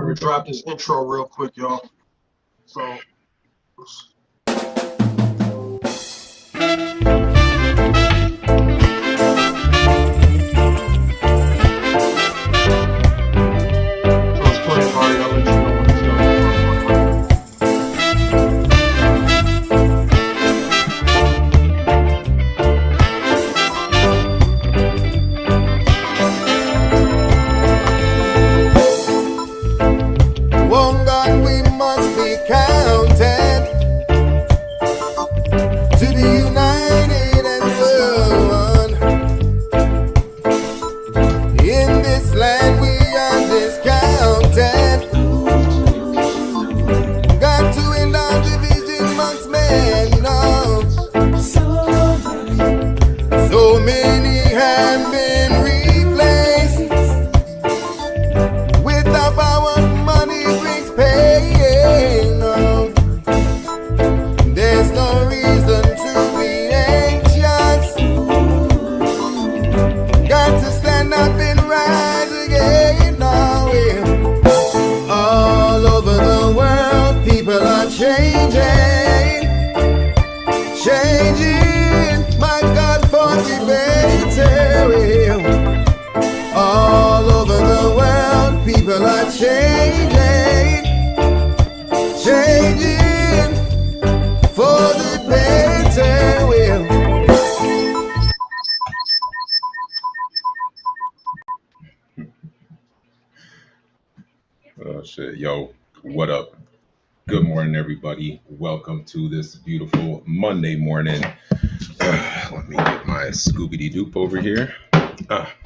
We're gonna drop this intro real quick, y'all. So. Yo, what up? Good morning, everybody. Welcome to this beautiful Monday morning. Let me get my Scooby-Doo over here.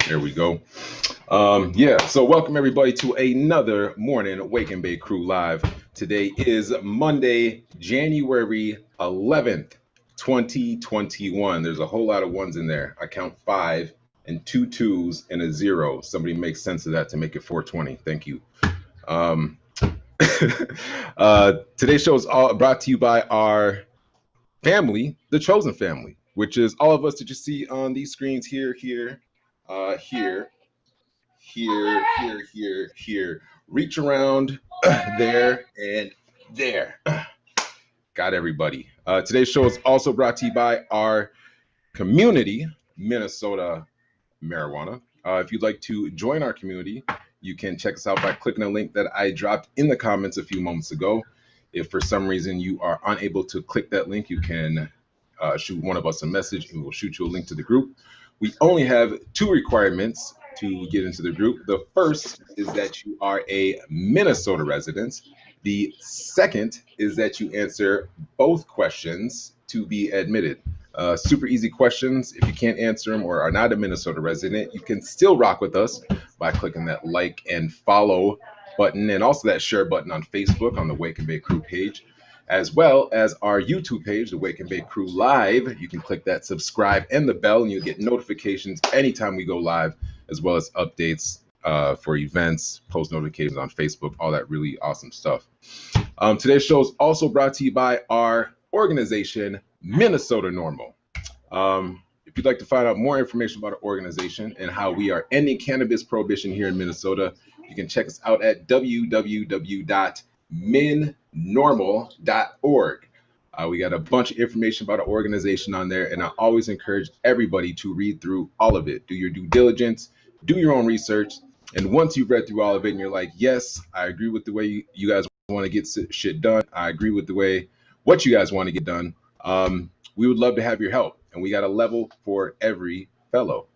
There we go. So welcome everybody to another morning Wake and Bake Crew Live. Today is Monday, January 11th, 2021. There's a whole lot of ones in there. I count 5 and 2 2s and a 0. Somebody make sense of that to make it 420. Thank you. Today's show is all brought to you by our family, the Chosen Family, which is all of us that you see on these screens here, here. Reach around there and there. Got everybody. Today's show is also brought to you by our community, Minnesota Marijuana. If you'd like to join our community, you can check us out by clicking a link that I dropped in the comments a few moments ago. If for some reason you are unable to click that link, you can shoot one of us a message and we'll shoot you a link to the group. We only have 2 requirements to get into the group. The first is that you are a Minnesota resident. The second is that you answer both questions to be admitted. Super easy questions. If you can't answer them or are not a Minnesota resident, you can still rock with us by clicking that like and follow button and also that share button on Facebook on the Wake and Bake Crew page, as well as our YouTube page, the Wake and Bake Crew Live. You can click that subscribe and the bell and you'll get notifications anytime we go live, as well as updates for events, post notifications on Facebook, all that really awesome stuff. Today's show is also brought to you by our organization, Minnesota NORML. If you'd like to find out more information about our organization and how we are ending cannabis prohibition here in Minnesota, you can check us out at www.minnormal.org. We got a bunch of information about our organization on there, and I always encourage everybody to read through all of it. Do your due diligence, do your own research, and once you've read through all of it and you're like, yes, I agree with the way you guys want to get shit done, I agree with the way what you guys want to get done, we would love to have your help. And we got a level for every fellow.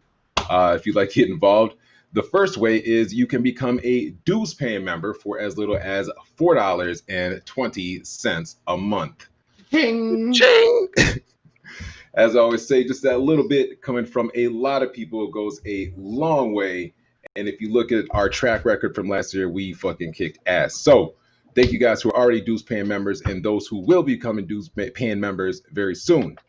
If you'd like to get involved, the first way is you can become a dues paying member for as little as $4.20 a month. Ching, ching. As I always say, just that little bit coming from a lot of people goes a long way. And if you look at our track record from last year, we fucking kicked ass. So thank you guys who are already dues paying members and those who will be becoming dues paying members very soon.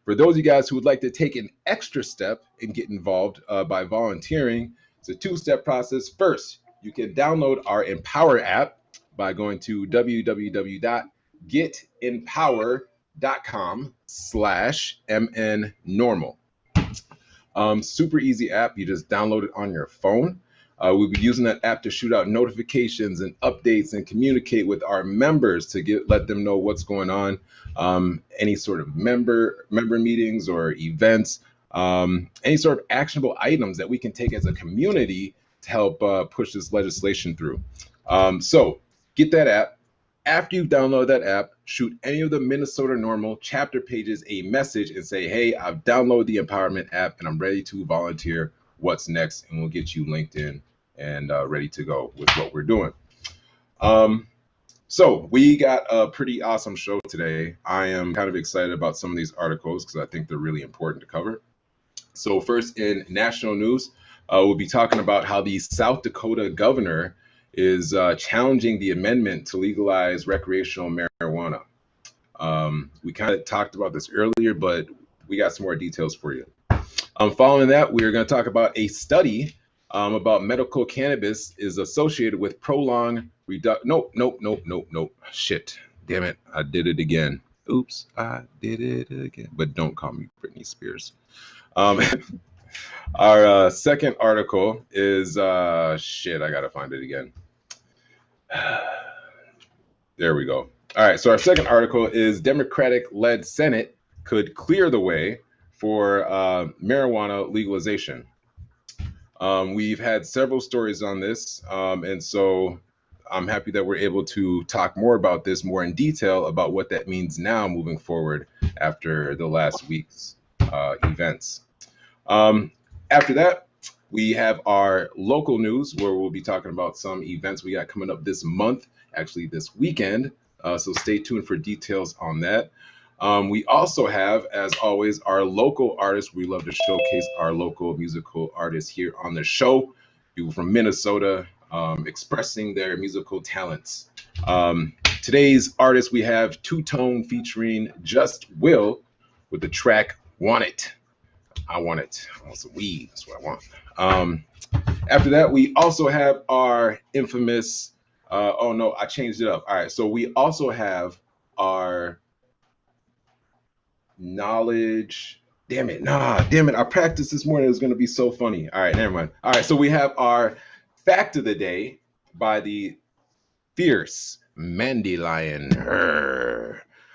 For those of you guys who would like to take an extra step and get involved by volunteering, it's a 2-step process. First, you can download our Empower app by going to www.getempower.com/MNnormal. Super easy app. You just download it on your phone. We'll be using that app to shoot out notifications and updates and communicate with our members to let them know what's going on, any sort of member meetings or events, any sort of actionable items that we can take as a community to help push this legislation through. So get that app. After you download that app, shoot any of the Minnesota NORML chapter pages a message and say, hey, I've downloaded the Empowerment app and I'm ready to volunteer. What's next? And we'll get you linked in and ready to go with what we're doing. So we got a pretty awesome show today. I am kind of excited about some of these articles because I think they're really important to cover. So first, in national news, we'll be talking about how the South Dakota governor is challenging the amendment to legalize recreational marijuana. We kind of talked about this earlier, but we got some more details for you. Following that, we're going to talk about a study about medical cannabis is associated with prolonged Nope. Shit. Damn it. I did it again. Oops. I did it again. But don't call me Britney Spears. Our second article is shit. I got to find it again. There we go. All right. So our second article is Democratic-led Senate could clear the way for marijuana legalization. We've had several stories on this, and so I'm happy that we're able to talk more about this more in detail about what that means now moving forward after the last week's events. After that, we have our local news where we'll be talking about some events we got coming up this month, actually this weekend. So stay tuned for details on that. We also have, as always, our local artists. We love to showcase our local musical artists here on the show. People from Minnesota expressing their musical talents. Today's artist, we have Two Tone featuring Just Will with the track Want It. I want it. I want some weed. That's what I want. After that, we also have our infamous, oh no, I changed it up. All right, so we also have our knowledge. Damn it. I practiced this morning. It was going to be so funny. All right, never mind. All right, so we have our fact of the day by the fierce Mandy Lion.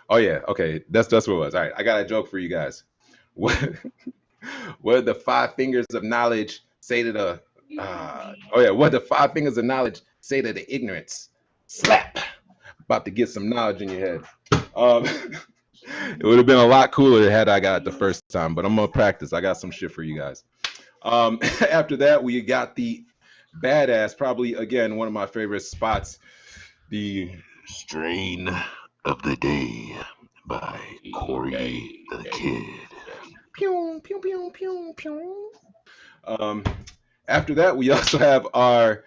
Oh yeah, okay, that's what it was. All right, I got a joke for you guys. What did the five fingers of knowledge say to the what did the five fingers of knowledge say to the ignorance? Slap. About to get some knowledge in your head. It would have been a lot cooler had I got it the first time, but I'm gonna practice. I got some shit for you guys. After that, we got the badass, probably again one of my favorite spots, the strain of the day by Corey the Kid. Pew, pew, pew, pew, pew. After that, we also have our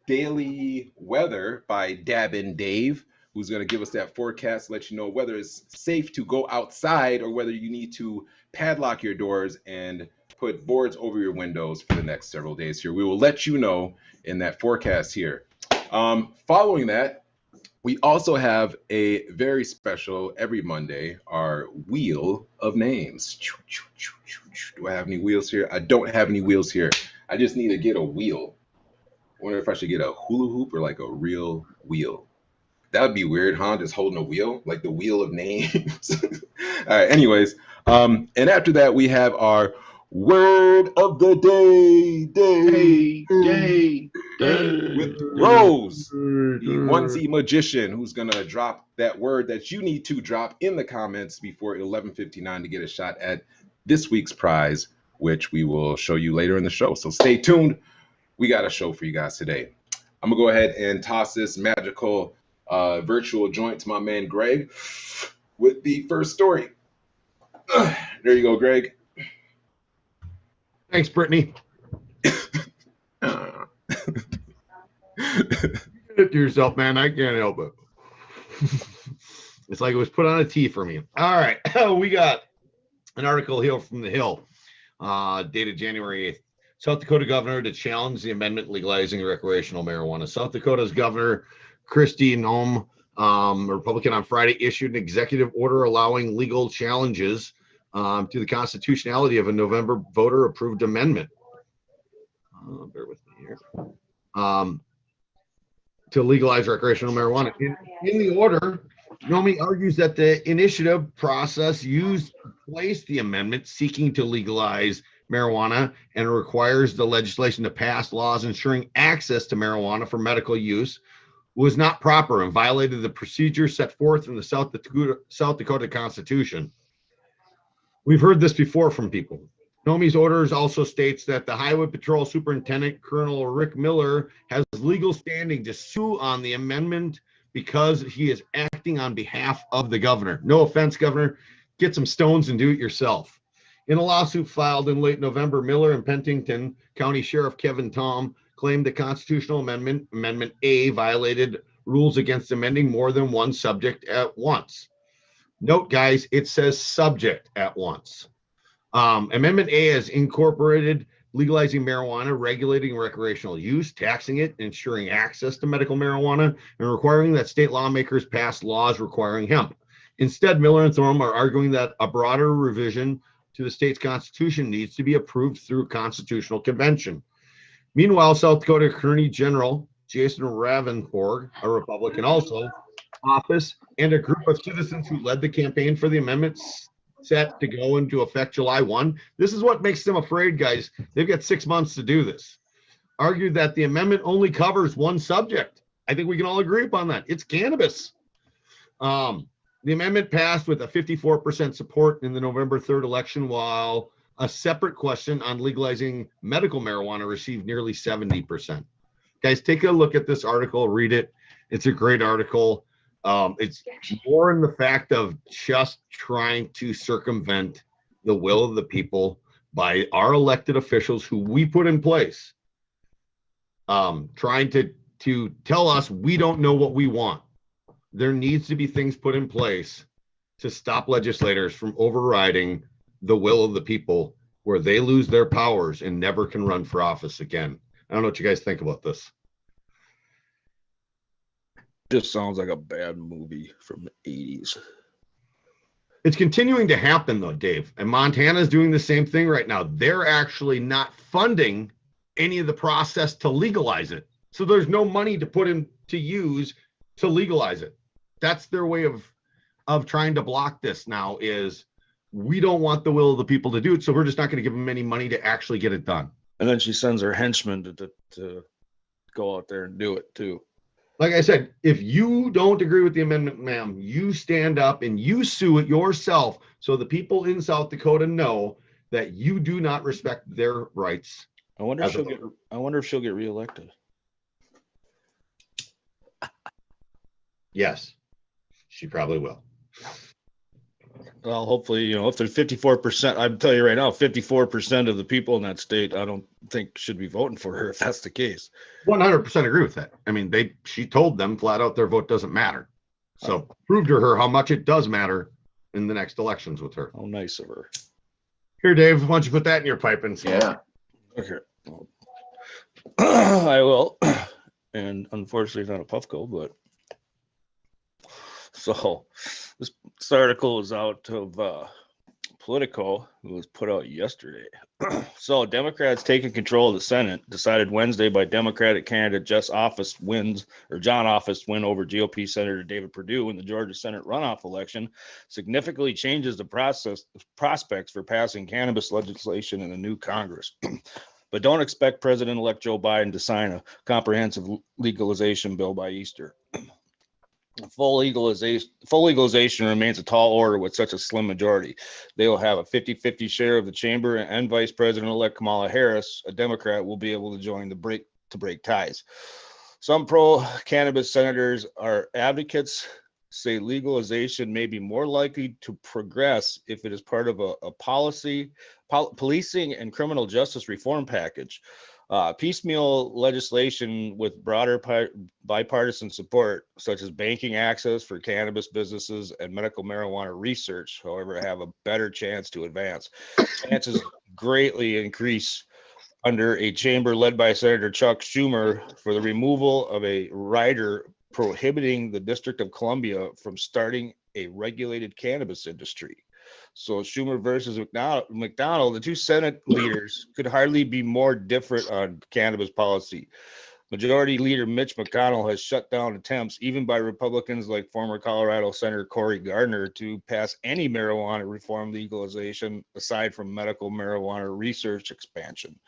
daily weather by Dabin Dave, who's going to give us that forecast, let you know whether it's safe to go outside or whether you need to padlock your doors and put boards over your windows for the next several days here. We will let you know in that forecast here. Following that, we also have a very special, every Monday, our Wheel of Names. Do I have any wheels here? I don't have any wheels here. I just need to get a wheel. I wonder if I should get a hula hoop or like a real wheel. That would be weird, huh? Just holding a wheel, like the Wheel of Names. All right, anyways. And after that, we have our Word of the Day. With Rose, the onesie magician, who's going to drop that word that you need to drop in the comments before 11:59 to get a shot at this week's prize, which we will show you later in the show. So stay tuned. We got a show for you guys today. I'm going to go ahead and toss this magical virtual joint to my man Greg with the first story. There you go, Greg. Thanks, Brittany. You did it to yourself, man. I can't help it. It's like it was put on a tee for me. All right. We got an article here from The Hill, dated January 8th. South Dakota governor to challenge the amendment legalizing recreational marijuana. South Dakota's governor, Kristi Noem, a Republican, on Friday issued an executive order allowing legal challenges to the constitutionality of a November voter-approved amendment. Bear with me here, to legalize recreational marijuana. In the order, Nomi argues that the initiative process used to place the amendment seeking to legalize marijuana and requires the legislation to pass laws ensuring access to marijuana for medical use was not proper and violated the procedure set forth in the South Dakota Constitution. We've heard this before from people. Nomi's orders also states that the Highway Patrol Superintendent, Colonel Rick Miller, has legal standing to sue on the amendment because he is acting on behalf of the governor. No offense, Governor. Get some stones and do it yourself. In a lawsuit filed in late November, Miller and Penticton County Sheriff Kevin Tom claimed the constitutional amendment, Amendment A, violated rules against amending more than one subject at once. Note, guys, it says subject at once. Amendment A has incorporated legalizing marijuana, regulating recreational use, taxing it, ensuring access to medical marijuana, and requiring that state lawmakers pass laws requiring hemp. Instead, Miller and Thorne are arguing that a broader revision to the state's constitution needs to be approved through constitutional convention. Meanwhile, South Dakota Attorney General Jason Ravenborg, a Republican also, office, and a group of citizens who led the campaign for the amendments set to go into effect July 1. This is what makes them afraid, guys. They've got 6 months to do this. Argued that the amendment only covers one subject. I think we can all agree upon that. It's cannabis. The amendment passed with a 54% support in the November 3rd election, while a separate question on legalizing medical marijuana received nearly 70%. Guys, take a look at this article, read it. It's a great article. It's more in the fact of just trying to circumvent the will of the people by our elected officials who we put in place, trying to tell us we don't know what we want. There needs to be things put in place to stop legislators from overriding the will of the people, where they lose their powers and never can run for office again. I don't know what you guys think about this. Just sounds like a bad movie from the 80s. It's continuing to happen, though, Dave. And Montana's doing the same thing right now. They're actually not funding any of the process to legalize it. So there's no money to put in to use to legalize it. That's their way of trying to block this now, is we don't want the will of the people to do it, so we're just not going to give them any money to actually get it done. And then she sends her henchmen to go out there and do it, too. Like I said, if you don't agree with the amendment, ma'am, you stand up and you sue it yourself, so the people in South Dakota know that you do not respect their rights. I wonder if she'll get reelected. Yes, she probably will. Well, hopefully, if there's 54%, I'm telling you right now, 54% of the people in that state, I don't think should be voting for her if that's the case. 100% agree with that. I mean, she told them flat out their vote doesn't matter. So prove to her how much it does matter in the next elections with her. How nice of her. Here, Dave, why don't you put that in your pipe and smoke? Yeah. Okay. I will. And unfortunately, it's not a Puffco, but. So this article is out of Politico. It was put out yesterday. So Democrats taking control of the Senate, decided Wednesday by Democratic candidate John Office win over GOP Senator David Perdue in the Georgia Senate runoff election, significantly changes the prospects for passing cannabis legislation in a new Congress. But don't expect President-elect Joe Biden to sign a comprehensive legalization bill by Easter. Full legalization remains a tall order with such a slim majority. They will have a 50-50 share of the chamber, and Vice President-elect Kamala Harris, a Democrat, will be able to join to break ties. Some pro-cannabis senators are advocates, say legalization may be more likely to progress if it is part of a policing and criminal justice reform package. Piecemeal legislation with broader bipartisan support, such as banking access for cannabis businesses and medical marijuana research, however, have a better chance to advance. Chances greatly increase under a chamber led by Senator Chuck Schumer for the removal of a rider prohibiting the District of Columbia from starting a regulated cannabis industry. So Schumer versus McDonald, the two Senate leaders could hardly be more different on cannabis policy. Majority Leader Mitch McConnell has shut down attempts, even by Republicans like former Colorado Senator Cory Gardner, to pass any marijuana reform legalization aside from medical marijuana research expansion.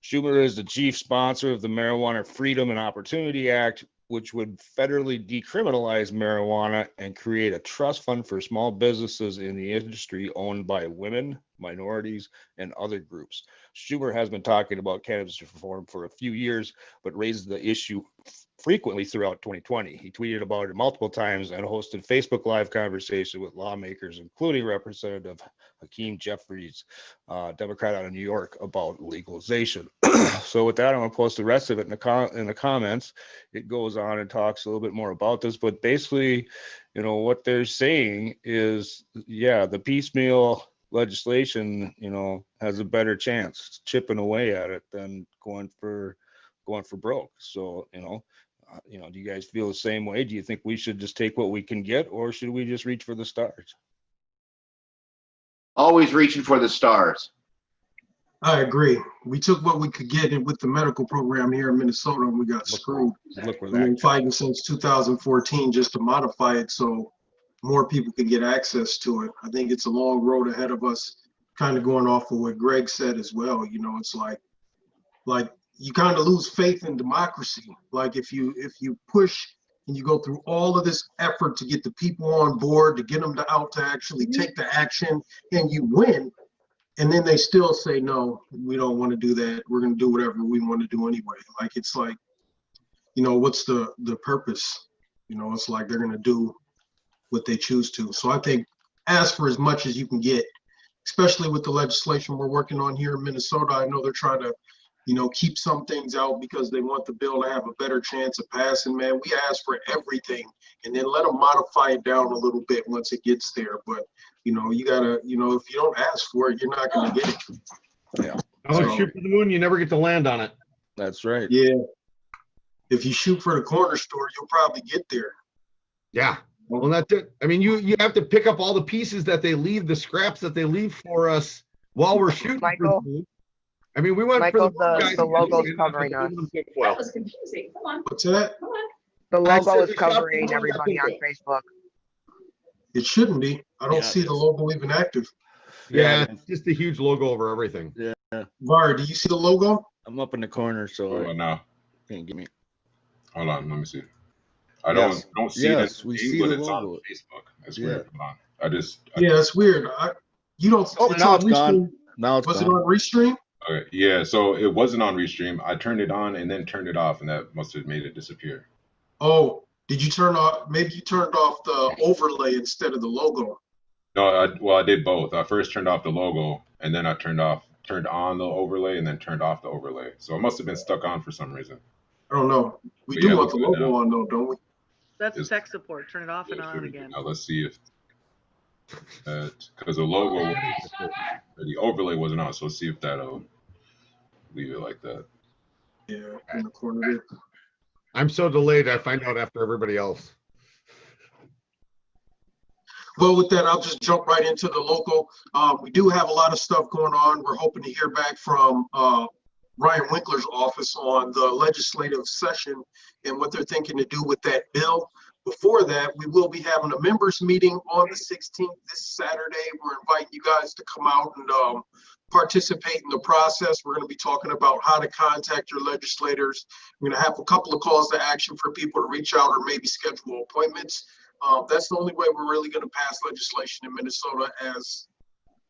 Schumer is the chief sponsor of the Marijuana Freedom and Opportunity Act, which would federally decriminalize marijuana and create a trust fund for small businesses in the industry owned by women, minorities, and other groups. Schumer has been talking about cannabis reform for a few years, but raised the issue frequently throughout 2020. He tweeted about it multiple times and hosted Facebook Live conversations with lawmakers, including Representative Hakeem Jeffries, Democrat out of New York, about legalization. So with that, I'm going to post the rest of it in the comments. It goes on and talks a little bit more about this, but basically, you know, what they're saying is, yeah, the piecemeal legislation, you know, has a better chance chipping away at it than going for broke. So, you know, do you guys feel the same way? Do you think we should just take what we can get, or should we just reach for the stars? Always reaching for the stars. I agree. We took what we could get with the medical program here in Minnesota, and we got screwed. Look where We've been that fighting since 2014 just to modify it so more people could get access to it. I think it's a long road ahead of us, kind of going off of what Greg said as well. You know, it's like you kind of lose faith in democracy. Like if you push and you go through all of this effort to get the people on board, to get them out to actually take the action, and you win, and then they still say, no, we don't want to do that. We're going to do whatever we want to do anyway. Like, it's like, you know, what's the purpose? You know, it's like they're going to do what they choose to. So I think ask for as much as you can get, especially with the legislation we're working on here in Minnesota. I know they're trying to, you know, keep some things out because they want the bill to have a better chance of passing. Man, we ask for everything and then let them modify it down a little bit once it gets there. But, you know, you gotta, you know, if you don't ask for it, you're not gonna get it. Yeah. Oh, shoot for the moon, you never get to land on it. That's right. Yeah. If you shoot for the corner store, you'll probably get there. Yeah. Well, that's it. I mean, you have to pick up all the pieces that they leave, the scraps that they leave for us while we're shooting. Michael, I mean, we went Michael, for the logo's covering us. That was confusing. Come on. What's that? Come on. The I logo said is the shop covering is everybody on Facebook. It shouldn't be. I don't Yeah, see the logo even active. Yeah, it's just a huge logo over everything. Var, do you see the logo? I'm up in the corner, so Hold on now. can't get me. Hold on. Let me see. I Yes. don't see Yes, it we in see England. the It's on logo. Facebook. That's Yeah. weird. Hold on. Yeah, it's weird. You don't. Oh, it's now on it's gone. Restream. Now it's Was it gone. on Restream? Okay. Yeah. So it wasn't on Restream. I turned it on and then turned it off, and that must have made it disappear. Oh, did you turn off? Maybe you turned off the overlay instead of the logo. No, I did both. I first turned off the logo, and then I turned on the overlay, and then turned off the overlay. So it must have been stuck on for some reason. I don't know. We But do yeah, want the look good logo now. on though, don't we? That's It's- tech support. Turn it off and Yeah, on sure we again. do. Now let's see if because the logo, the overlay wasn't on. So let's see if that'll leave it like that. Yeah, in the corner there. I'm so delayed, I find out after everybody else. Well, with that, I'll just jump right into the local. We do have a lot of stuff going on. We're hoping to hear back from Ryan Winkler's office on the legislative session and what they're thinking to do with that bill. Before that, we will be having a members meeting on the 16th, this Saturday. We're inviting you guys to come out and participate in the process. We're going to be talking about how to contact your legislators. We're going to have a couple of calls to action for people to reach out or maybe schedule appointments. That's the only way we're really going to pass legislation in Minnesota. As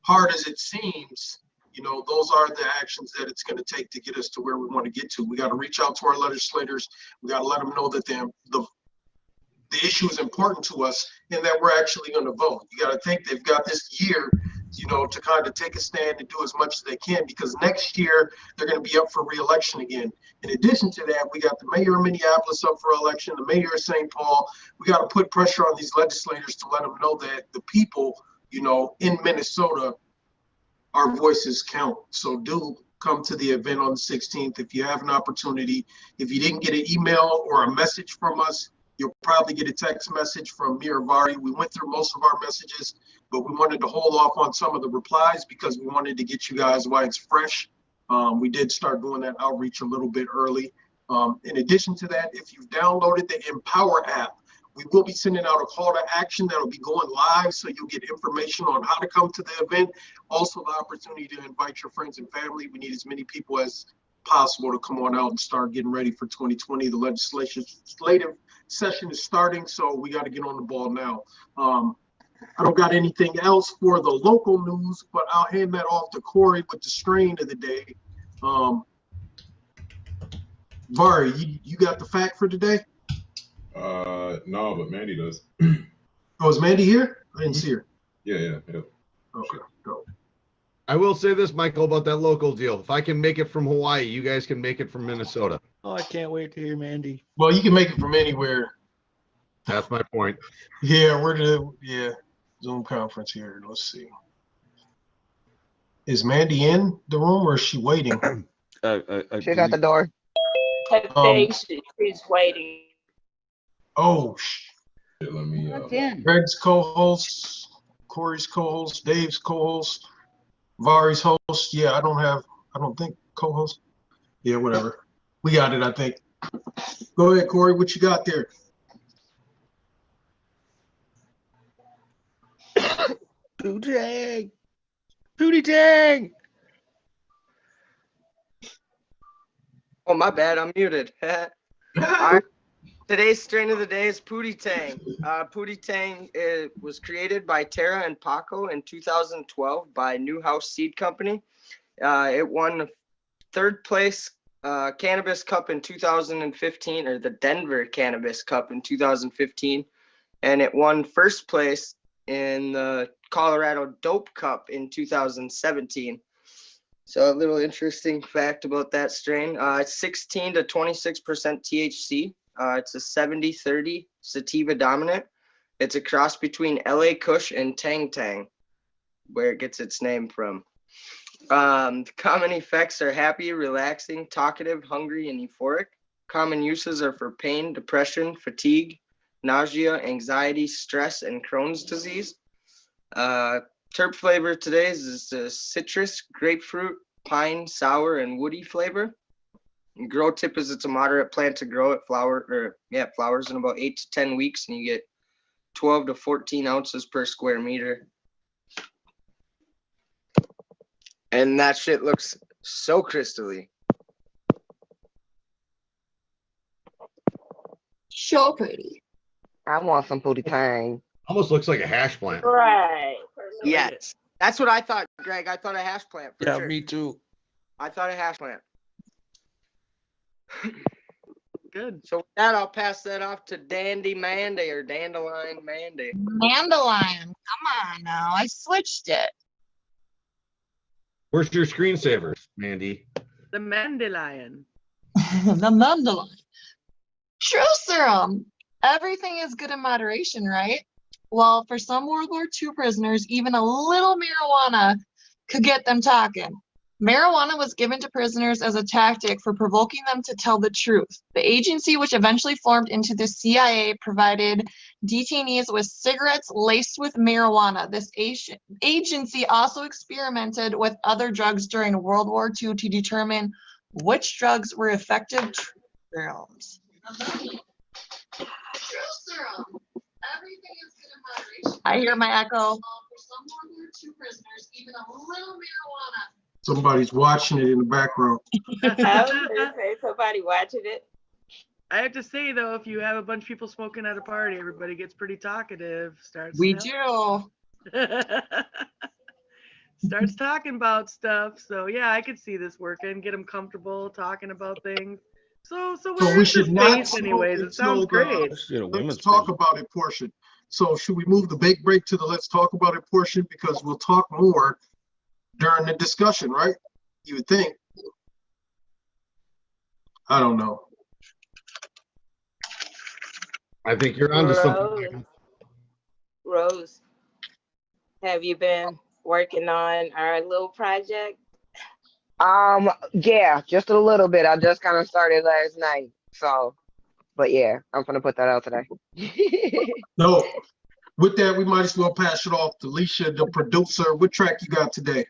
hard as it seems, you know, those are the actions that it's going to take to get us to where we want to get to. We got to reach out to our legislators. We got to let them know that the issue is important to us and that we're actually going to vote. You got to think they've got this year, you know, to kind of take a stand and do as much as they can, because next year they're going to be up for re-election again. In addition to that, we got the mayor of Minneapolis up for election, the mayor of St. Paul. We got to put pressure on these legislators to let them know that the people, you know, in Minnesota, our voices count. So do come to the event on the 16th if you have an opportunity. If you didn't get an email or a message from us, you'll probably get a text message from me or Vari. We went through most of our messages. but we wanted to hold off on some of the replies because we wanted to get you guys while it's fresh. We did start doing that outreach a little bit early. In addition to that, if you've downloaded the Empower app, we will be sending out a call to action that'll be going live, so you'll get information on how to come to the event. Also, the opportunity to invite your friends and family. We need as many people as possible to come on out and start getting ready for 2020. The legislative session is starting, so we got to get on the ball now. I don't got anything else for the local news, but I'll hand that off to Corey with the strain of the day. Vari, you got the fact for today? No, but Mandy does. Oh, is Mandy here? I didn't see her. Yeah. Okay, go. I will say this, Michael, about that local deal. If I can make it from Hawaii, you guys can make it from Minnesota. Oh, I can't wait to hear Mandy. Well, you can make it from anywhere. That's my point. Yeah, Zoom conference here. Let's see. Is Mandy in the room or is she waiting? She's at the door. I think she's waiting. Oh, Let me. Greg's co-host, Corey's co-host, Dave's co-host, Vari's host. Yeah, I don't think co-host. Yeah, whatever. We got it, I think. Go ahead, Corey. What you got there? Pootie Tang. Oh, my bad. I'm muted. All right. Today's strain of the day is Pootie Tang. Pootie Tang was created by Tara and Paco in 2012 by New House Seed Company. It won third place Cannabis Cup in 2015, or the Denver Cannabis Cup in 2015, and it won first place in the Colorado Dope Cup in 2017. So a little interesting fact about that strain. It's 16 to 26% THC. It's a 70-30 sativa dominant. It's a cross between LA Kush and Tang Tang, where it gets its name from. The common effects are happy, relaxing, talkative, hungry, and euphoric. Common uses are for pain, depression, fatigue, nausea, anxiety, stress, and Crohn's disease. Terp flavor today is citrus, grapefruit, pine, sour, and woody flavor. And grow tip is it's a moderate plant to grow. It flowers in about 8 to 10 weeks, and you get 12 to 14 ounces per square meter. And that shit looks so crystally. So pretty. I want some Pootie Tang. Almost looks like a hash plant. Right. Yes. That's what I thought, Greg. I thought a hash plant. For Yeah, sure. me too. I thought a hash plant. Good. So with that, I'll pass that off to Dandy Mandy or Dandelion Mandy. Dandelion. Come on now. I switched it. Where's your screensavers, Mandy? The Mandelion. The dandelion. True serum. Everything is good in moderation, right? Well, for some World War II prisoners, even a little marijuana could get them talking. Marijuana was given to prisoners as a tactic for provoking them to tell the truth. The agency, which eventually formed into the CIA, provided detainees with cigarettes laced with marijuana. This agency also experimented with other drugs during World War II to determine which drugs were effective serums. True serum. Everything is good in moderation. I hear my echo. For some World War II prisoners, even a little marijuana. Somebody's watching it in the background. I was gonna say somebody watching it. I have to say though, if you have a bunch of people smoking at a party, everybody gets pretty talkative. We do. Starts talking about stuff. So yeah, I could see this working. Get them comfortable talking about things. So we should not space anyways. It sounds great. Let's talk about it portion. So should we move the big break to the let's talk about it portion, because we'll talk more during the discussion, right? You would think. I don't know. I think you're onto something. Rose, have you been working on our little project? Yeah, just a little bit. I just kind of started last night. So, but yeah, I'm gonna put that out today. No, With that, we might as well pass it off to Leisha, the producer. What track you got today?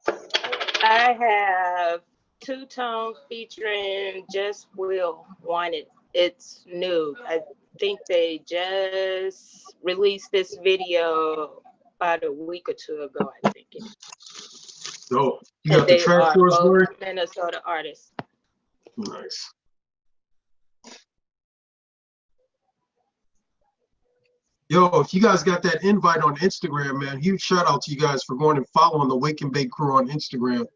I have Two Tone featuring Just Will Wanted. It's new. I think they just released this video about a week or two ago, I think it is. So you And got the they track are for us, both Lori? Minnesota artists. Nice. Yo, if you guys got that invite on Instagram, man, huge shout out to you guys for going and following the Wake and Bake crew on Instagram.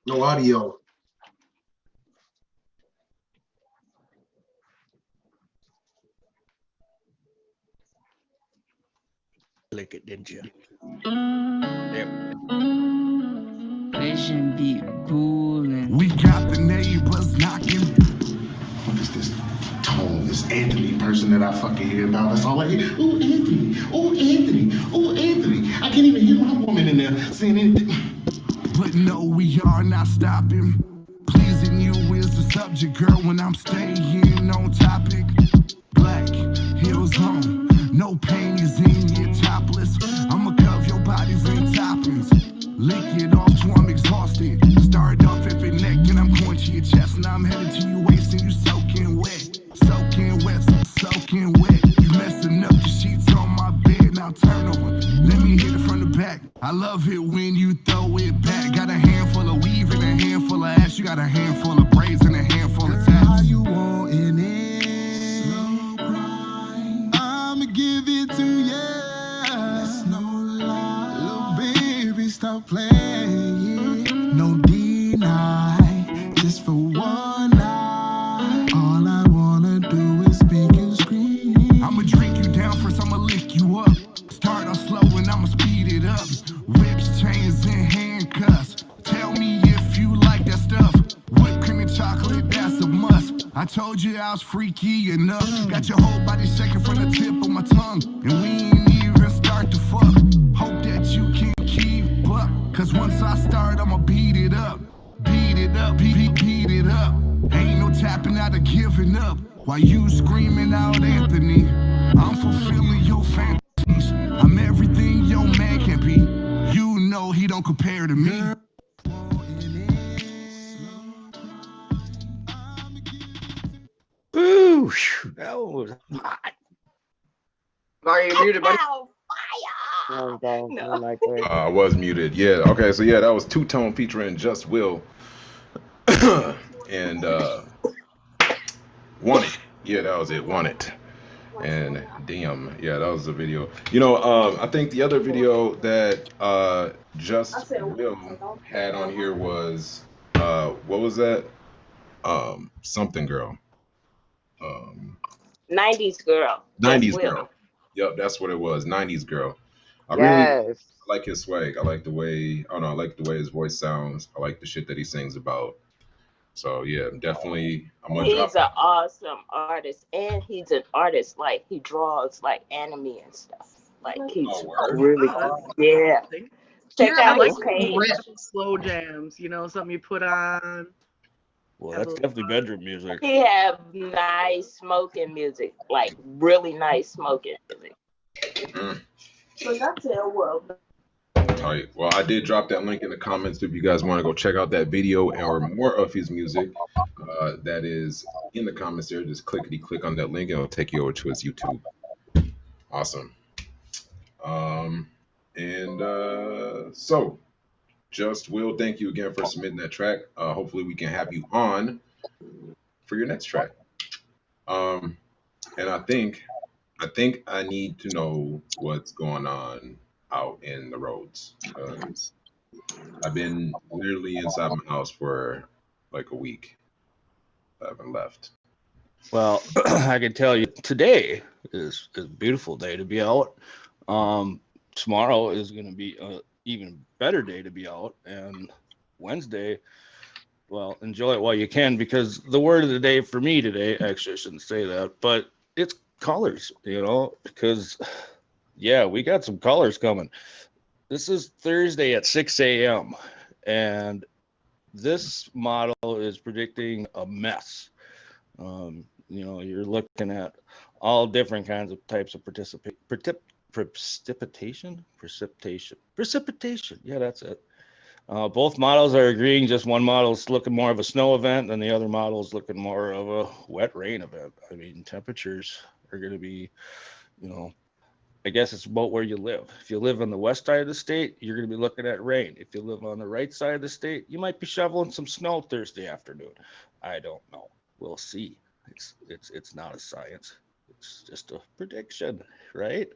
No audio. Click it, didn't you? Vision be coolin'. We got the neighbors knocking. What is this tone, this Anthony person that I fucking hear about? That's all I hear. Ooh, Anthony. Ooh, Anthony. Ooh, Anthony. I can't even hear my woman in there saying anything. But no, we are not stopping. Pleasing you is the subject, girl, when I'm staying on topic. Black heels on. No pain is in your topless. I'ma cover your bodies in toppings. Lick it off till I'm exhausted. Start off at your neck and I'm going to your chest. And I'm headed to your waist and you soaking wet. Soaking wet, soaking wet. You messing up the sheets on my bed. Now turn over. Let me hit it from the back. I love it when you throw it back. Got a handful of weave and a handful of ash. You got a handful of braids and a handful of tats. How you wanting it? Slow grind. I'ma give it to you. That's no lie. Little baby, stop playing. No deny. Just for one night. All I wanna do is speak and scream. I'ma drink you down first. I'ma lick you up. Start off slow and I'ma speed it up. Whips, chains, and handcuffs. Tell me if you like that stuff. Whipped cream and chocolate, that's a must. I told you I was freaky enough. Got your whole body shaking from the tip of my tongue. And we ain't even start to fuck. Hope that you can keep up. Cause once I start, I'ma beat it up. Beat it up, beat it up. Ain't no tapping out or giving up. While you screaming out Anthony, I'm fulfilling your fantasies. I'm everything your man can be. You know he don't compare to me. Ooh, that was hot. Are you muted, buddy? Ow, fire! No, don't. No. Not like that. I was muted. Yeah. Okay. So yeah, that was Two Tone featuring Just Will and Want It. Yeah, that was it. Want It. And damn, yeah, that was the video. You know, I think the other video that Just Will had on here was what was that? Something girl. 90s girl. Just 90s Will. girl. Yep, that's what it was. 90s girl. I really Yes. like his swag. I like the way, I don't know, I like the way his voice sounds. I like the shit that he sings about. So yeah, definitely. I'm gonna drop He's an awesome artist, and he's an artist like he draws like anime and stuff. Like he's Oh, word. really yeah. Check You're out I like his page. rich. slow jams, you know, something you put on. Well, that's definitely bedroom music. He have nice smoking music, like really nice smoking music. Mm. So that's it. Well, Tight. Well, I did drop that link in the comments if you guys want to go check out that video or more of his music. That is in the comments there. Just clickety click on that link and it'll take you over to his YouTube. Awesome. So, Just Will, thank you again for submitting that track. Hopefully we can have you on for your next track. And I think I need to know what's going on out in the roads because I've been literally inside my house for like a week. I haven't left. Well, I can tell you today is a beautiful day to be out. Tomorrow is going to be an even better day to be out, and Wednesday, well, enjoy it while you can because the word of the day for me today, actually I shouldn't say that, but it's callers, because yeah, we got some callers coming. This is Thursday at 6 a.m. and this model is predicting a mess. You're looking at all different kinds of types of precipitation. Yeah, that's it. Both models are agreeing. Just one model is looking more of a snow event, and the other model is looking more of a wet rain event. I mean, temperatures are going to be, I guess it's about where you live. If you live on the west side of the state, you're going to be looking at rain. If you live on the right side of the state, you might be shoveling some snow Thursday afternoon. I don't know. We'll see. It's not a science. It's just a prediction, right?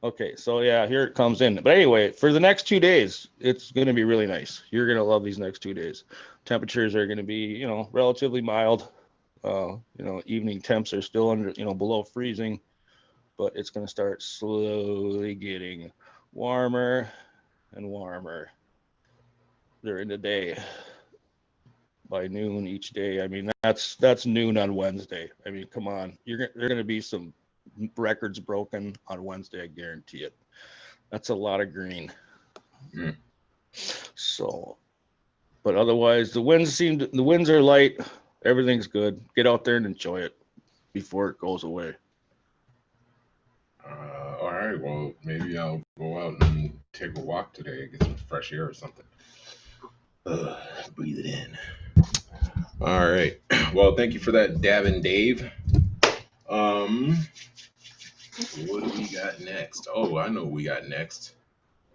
Okay, so yeah, here it comes in. But anyway, for the next 2 days, it's going to be really nice. You're going to love these next 2 days. Temperatures are going to be, relatively mild. Evening temps are still under, below freezing, but it's going to start slowly getting warmer and warmer during the day. By noon each day. I mean, that's noon on Wednesday. I mean, come on. There are going to be some records broken on Wednesday, I guarantee it. That's a lot of green. So, but otherwise, the winds are light. Everything's good. Get out there and enjoy it before it goes away. All right. Well, maybe I'll go out and take a walk today, get some fresh air or something. Breathe it in. All right. Well, thank you for that, Davin Dave. What do we got next? Oh, I know what we got next.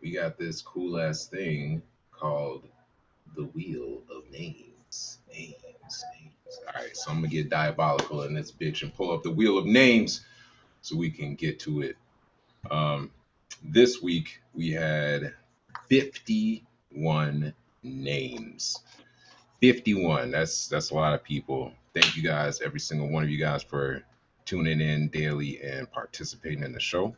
We got this cool ass thing called the Wheel of Names. Names. All right, so I'm gonna get diabolical in this bitch and pull up the Wheel of Names so we can get to it. This week we had 51 names. 51. That's a lot of people. Thank you guys, every single one of you guys, for tuning in daily and participating in the show.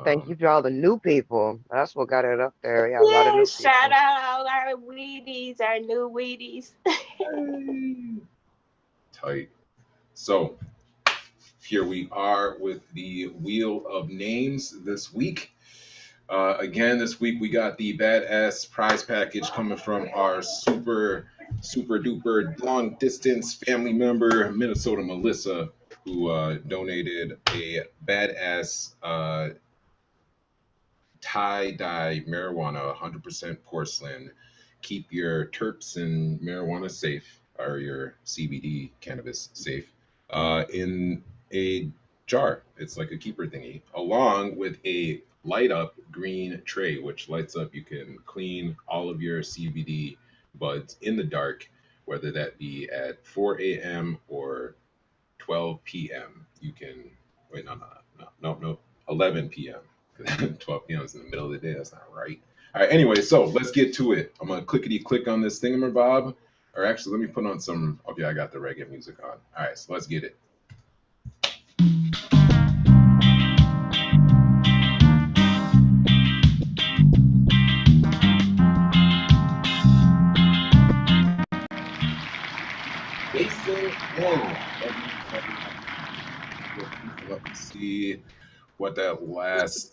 Thank you to all the new people. That's what got it up there. We got a lot of Yeah, new shout people. out all our Wheaties, our new Wheaties. Tight. So here we are with the Wheel of Names this week. Again, this week we got the badass prize package coming from our super duper long distance family member, Minnesota Melissa, who donated a badass tie-dye marijuana, 100% porcelain. Keep your terps and marijuana safe, or your CBD cannabis safe, in a jar. It's like a keeper thingy, along with a light up green tray, which lights up. You can clean all of your CBD buds in the dark, whether that be at 4 a.m. or 12 p.m. You can, wait, no, 11 p.m. 12 p.m. is in the middle of the day. That's not right. All right, anyway, so let's get to it. I'm going to clickety-click on this thingamabob. Or actually, let me put on some, okay, I got the reggae music on. All right, so let's get it. Jason Moore. Let's see what that last.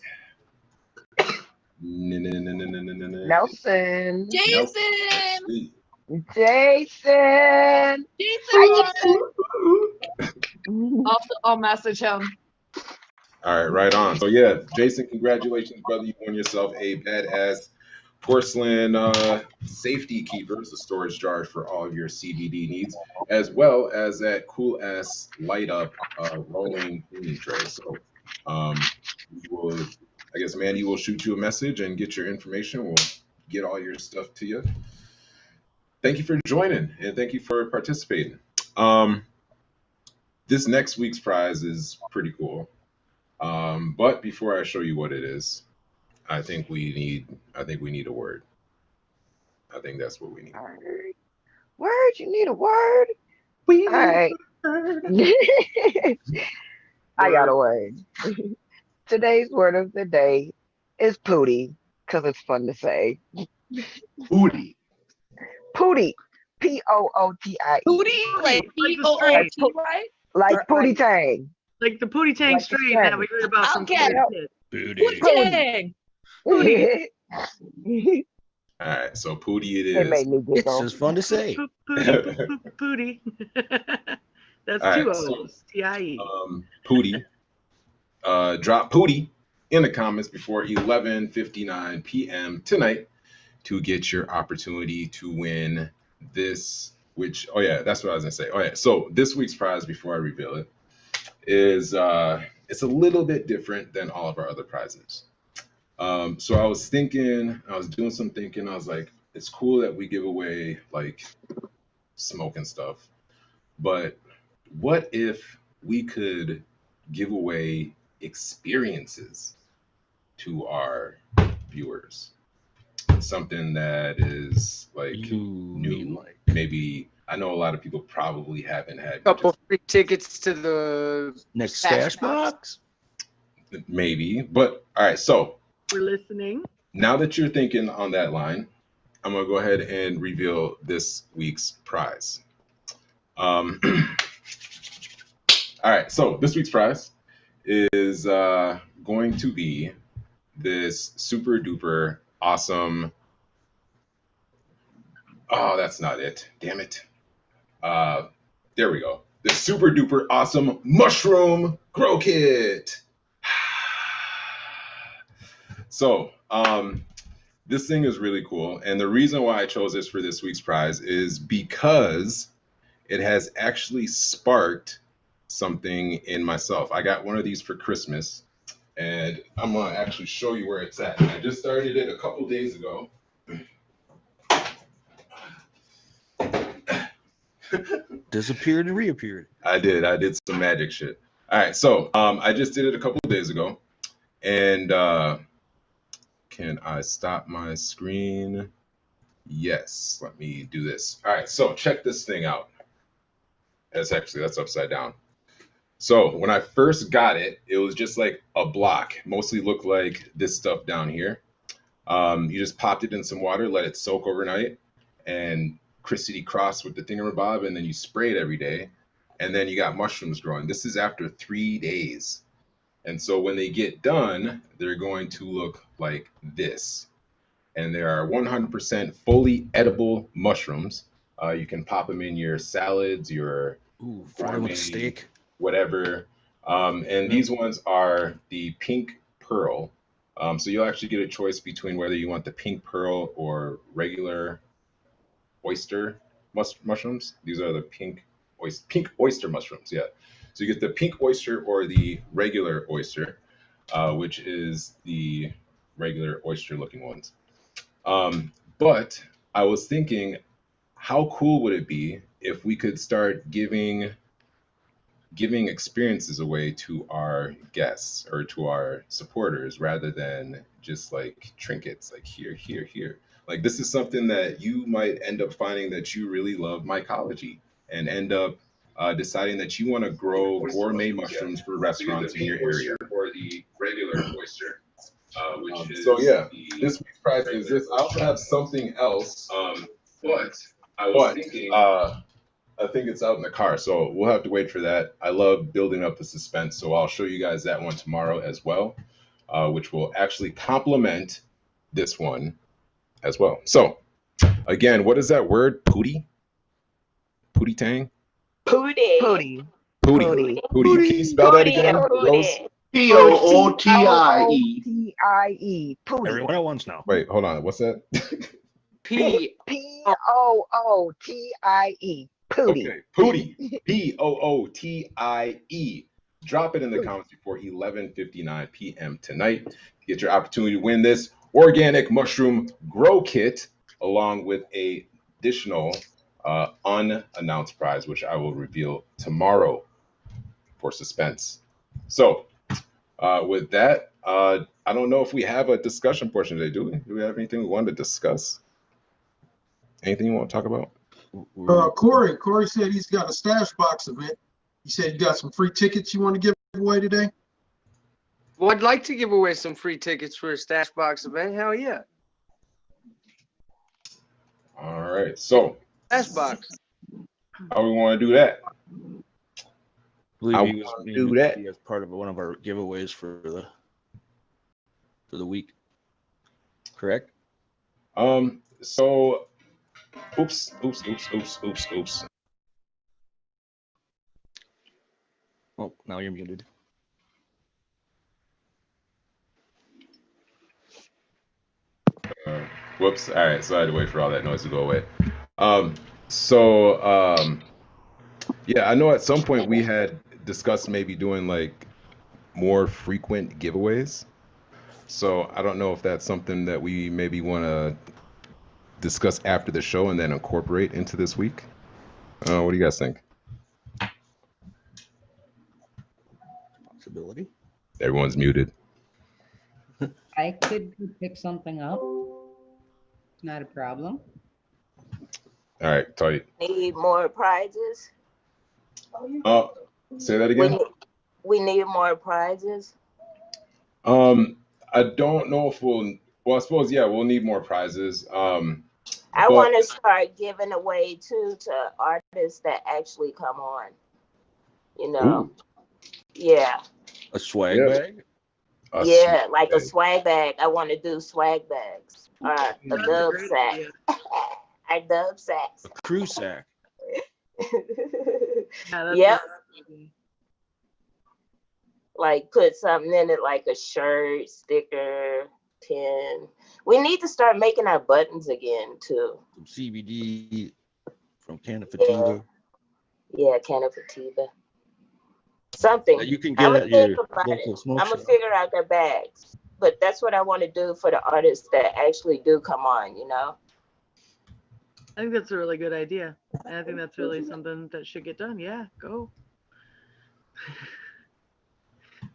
Nelson. Jason! Jason. I'll message him. All right, right on. So yeah, Jason, congratulations, brother. You won yourself a badass porcelain safety keeper, it's a storage jar for all of your CBD needs, as well as that cool ass light up rolling cleaning tray. So we will, I guess Mandy will shoot you a message and get your information. We'll get all your stuff to you. Thank you for joining and thank you for participating. This next week's prize is pretty cool. But before I show you what it is, I think we need a word. I think that's what we need. Word, you need a word? We all right. I got a word. Today's word of the day is pootie, because it's fun to say. Pootie. Pootie. P-O-O-T-I-E. Pootie? Like P-O-O-T-Y? Like Pootie Tang. Like the Pootie Tang Like the strain that strain. we heard about I'll from get Florida Yep. Kid. Booty. Pootie Tang. It All right, so Pootie it is. made me It's giggle. just fun to say. Pootie. That's All two right, so O's. T-I-E. Pootie, drop Pootie in the comments before 11:59 p.m. tonight to get your opportunity to win this. Which, oh yeah, that's what I was gonna say. Oh yeah, so this week's prize, before I reveal it, is it's a little bit different than all of our other prizes. So I was doing some thinking. I was like, it's cool that we give away like smoke and stuff, but what if we could give away experiences to our viewers? Something that is like You mean new. like Maybe I know a lot of people probably haven't had Couple free tickets to the next Stash stash box? maybe, but all right. So We're listening. now that you're thinking on that line, I'm gonna go ahead and reveal this week's prize. All right, so this week's prize is going to be this super duper awesome. Oh, that's not it. Damn it. There we go. The super duper awesome mushroom grow kit. So, this thing is really cool. And the reason why I chose this for this week's prize is because it has actually sparked something in myself. I got one of these for Christmas, and I'm going to actually show you where it's at. I just started it a couple days ago. Disappeared and reappeared. I did some magic shit. All right, so I just did it a couple of days ago, and can I stop my screen? Yes, let me do this. All right, so check this thing out. That's upside down. So when I first got it, it was just like a block. Mostly looked like this stuff down here. You just popped it in some water, let it soak overnight, and crissity cross with the thingamabob, and then you spray it every day, and then you got mushrooms growing. This is after 3 days. And so when they get done, they're going to look like this. And they are 100% fully edible mushrooms. You can pop them in your salads, your Fry with a steak. whatever. And these ones are the pink pearl. So you'll actually get a choice between whether you want the pink pearl or regular oyster mushrooms. These are the pink oyster mushrooms. Yeah. So you get the pink oyster or the regular oyster, which is the regular oyster looking ones. But I was thinking, how cool would it be if we could start giving experiences away to our guests or to our supporters rather than just like trinkets, like here. Like this is something that you might end up finding that you really love mycology and end up deciding that you want to grow gourmet mushrooms for restaurants in your area. Or the regular oyster, which is So yeah, the this week's prize is this. I also have something else, but I was thinking. I think it's out in the car, so we'll have to wait for that. I love building up the suspense, so I'll show you guys that one tomorrow as well, which will actually complement this one as well. So, again, what is that word? Pootie? Pootie Tang? Pootie. Pootie. Pootie. Pootie. Can you spell that again? Pootie. P-O-O-T-I-E. P-O-O-T-I-E. Pootie. Everyone at once now. Wait, hold on. What's that? P-O-O-T-I-E. Pootie. Okay, Pootie. P-O-O-T-I-E. Drop it in the comments before 11:59 p.m. tonight to get your opportunity to win this organic mushroom grow kit, along with a additional unannounced prize, which I will reveal tomorrow for suspense. So, with that, I don't know if we have a discussion portion today, do we? Do we have anything we want to discuss? Anything you want to talk about? Corey said he's got a stash box event. He said you got some free tickets you want to give away today. Well, I'd like to give away some free tickets for a Stash Box event. Hell yeah. All right. So, Stash Box. how we want to do that? believe I he was want to maybe do that. as part of one of our giveaways for the week. Correct? So oops. Oh, now you're muted. Whoops. All right. So I had to wait for all that noise to go away. So yeah, I know at some point we had discussed maybe doing like more frequent giveaways. So I don't know if that's something that we maybe want to discuss after the show and then incorporate into this week. What do you guys think? Possibility. Everyone's muted. I could pick something up. Not a problem. All right, tight. Need more prizes. Say that We again. need, we need more prizes. I don't know if well, I suppose, yeah, we'll need more prizes. I But want to start giving away too to artists that actually come on. You know, ooh, yeah, A swag yeah, bag? yeah, like a bag. swag bag. I want to do swag bags or a That's a dub great sack. idea. I dub sacks. A crew sack. Yeah, that's Yep, a great idea. like put something in it, like a shirt, sticker, pin. We need to start making our buttons again too. Some CBD from Yeah, Cannafativa yeah, Cannafativa. Something. that you can I'm get gonna at think your about it. local smoke I'm gonna shop. figure out their bags. But that's what I want to do for the artists that actually do come on. You know. I think that's a really good idea. And I think that's really something that should get done. Yeah, go.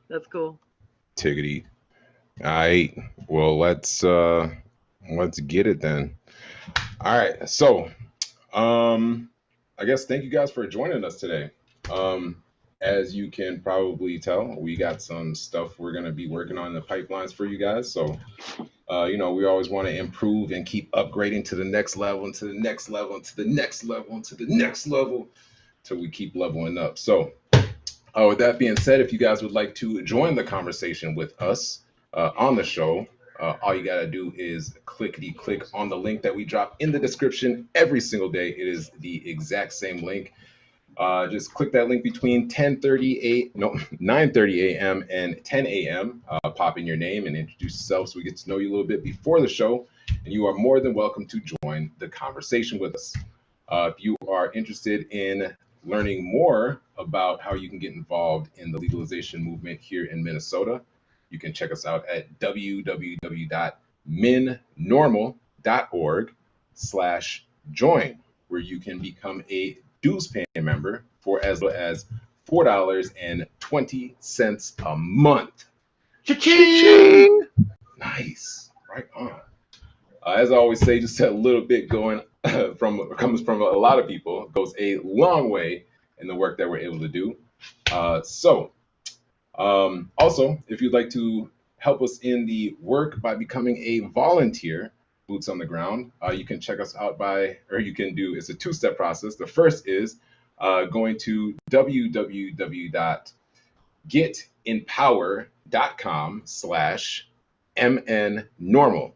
That's cool. Tiggity. All right. Well, let's get it then. All right. So, I guess thank you guys for joining us today. As you can probably tell, we got some stuff we're gonna be working on in the pipelines for you guys. So, we always want to improve and keep upgrading to the next level, and to the next level, and to the next level, and to the next level, till we keep leveling up. So, with that being said, if you guys would like to join the conversation with us on the show, all you got to do is click on the link that we drop in the description every single day. It is the exact same link. Just click that link between 9:30 a.m. and 10 a.m. Pop in your name and introduce yourself so we get to know you a little bit before the show. And you are more than welcome to join the conversation with us. If you are interested in learning more about how you can get involved in the legalization movement here in Minnesota, you can check us out at www.minnormal.org/join, where you can become a dues paying member for as low as $4.20 a month. Cha-ching! Nice. Right on. As I always say, just a little bit going comes from a lot of people, goes a long way in the work that we're able to do. Also, if you'd like to help us in the work by becoming a volunteer, boots on the ground, you can check us out it's a two-step process. The first is going to www.getempower.com/mnnormal.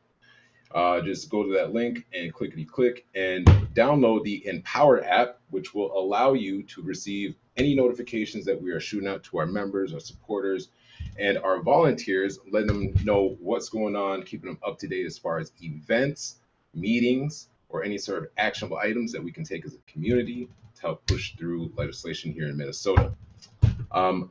Just go to that link and click and download the Empower app, which will allow you to receive any notifications that we are shooting out to our members, our supporters, and our volunteers, letting them know what's going on, keeping them up to date as far as events, meetings, or any sort of actionable items that we can take as a community to help push through legislation here in Minnesota.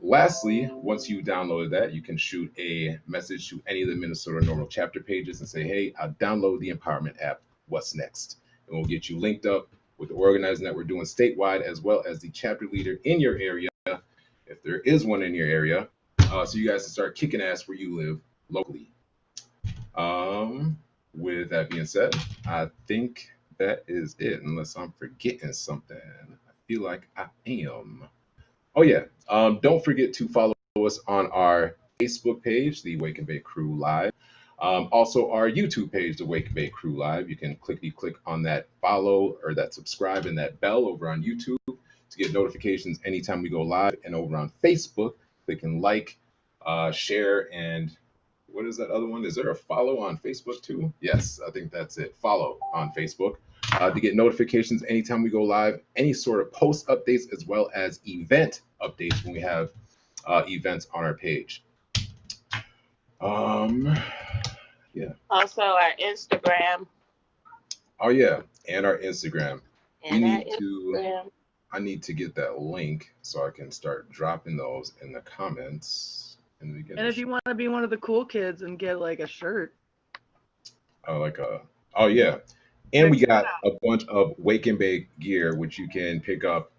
Lastly, once you downloaded that, you can shoot a message to any of the Minnesota NORML chapter pages and say, hey, I'll download the Empowerment app. What's next? And we'll get you linked up with the organizing that we're doing statewide, as well as the chapter leader in your area, if there is one in your area, so you guys can start kicking ass where you live locally. With that being said, I think that is it, unless I'm forgetting something. I feel like I am. Oh yeah, don't forget to follow us on our Facebook page, the Wake and Bake Crew Live. Also our YouTube page, the Wake and Bake Crew Live. You can click on that follow or that subscribe and that bell over on YouTube to get notifications anytime we go live. And over on Facebook, they can like, share, and what is that other one? Is there a follow on Facebook too? Yes, I think that's it. Follow on Facebook to get notifications anytime we go live, any sort of post updates, as well as event updates when we have events on our page. Yeah. Also our Instagram. Oh yeah, and our Instagram. And I need to get that link so I can start dropping those in the comments. And if you want to be one of the cool kids and get like a shirt. Oh yeah. And we got a bunch of Wake and Bake gear, which you can pick up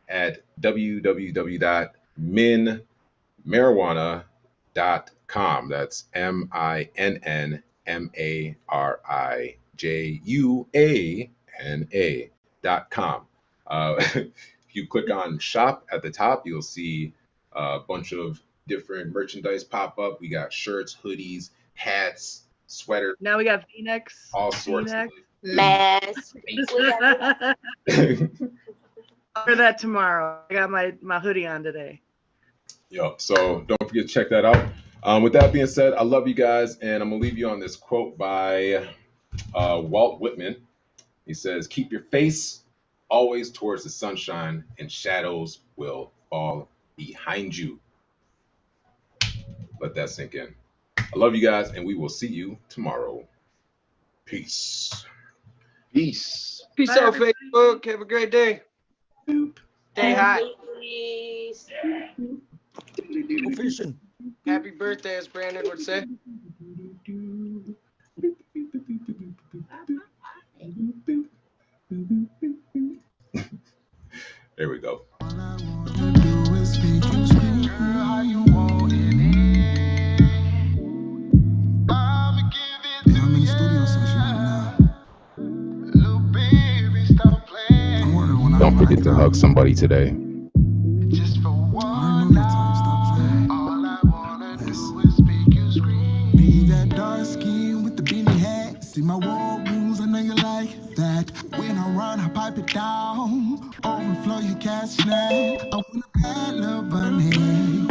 at minnmarijuana.com. That's minnmarijuana.com. If you click on shop at the top, you'll see a bunch of different merchandise pop up. We got shirts, hoodies, hats, sweaters. Now we got V-necks. All sorts of masks. For that tomorrow. I got my hoodie on today. Yep. So don't forget to check that out. With that being said, I love you guys, and I'm gonna leave you on this quote by Walt Whitman. He says, "Keep your face always towards the sunshine, and shadows will fall behind you." Let that sink in. I love you guys, and we will see you tomorrow. Peace. Peace. Peace out, Facebook. Have a great day. Stay hot. Happy birthday, as Brandon would say. There we go. Don't forget to hug somebody today. Be that dark skin with the beanie hat. See my war wounds, I know you like that. When I run, I pipe it down. Overflow your cash now. I want a bad little bunny.